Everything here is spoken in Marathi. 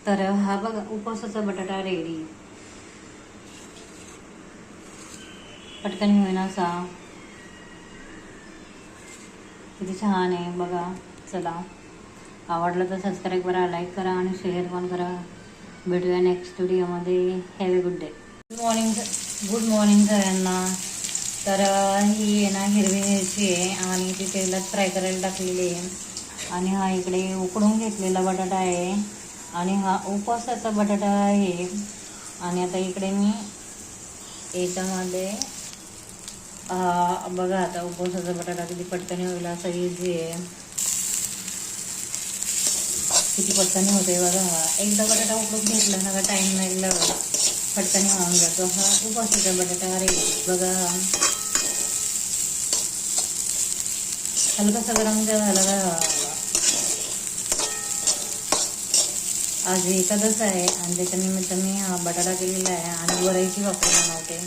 तर हा बघा उपवासाचा बटाटा रेडी. पटकन होईना असा. किती छान आहे बघा. चला, आवडलं तर सबस्क्राईब करा, लाईक करा आणि शेअर पण करा. भेटूया नेक्स्ट व्हिडिओमध्ये. Have a good day. Good morning सगळ्यांना. तर ही आहे ना हिरवी मिरची आहे आणि ती तेलात फ्राय करायला टाकलेली आहे. आणि हा इकडे उकडून घेतलेला बटाटा आहे आणि हा उपवासाचा बटाटा आहे. आणि आता इकडे मी याच्यामध्ये बघा, आता उपवासाचा बटाटा किती पटकन होईल असं इझी आहे. किती पटकन होते बघा. एकदा बटाटा उकडून घेतला ना का टाईम नाही लागत, पटकन होऊन जातो. हा उपवासाचा बटाटा अरे बघा, हलकासा गरम झाला का. आज एकादश आहे आणि त्याच्यानिमित्त मी हा बटाटा केलेला आहे आणि वरईची भाकरी बनवते.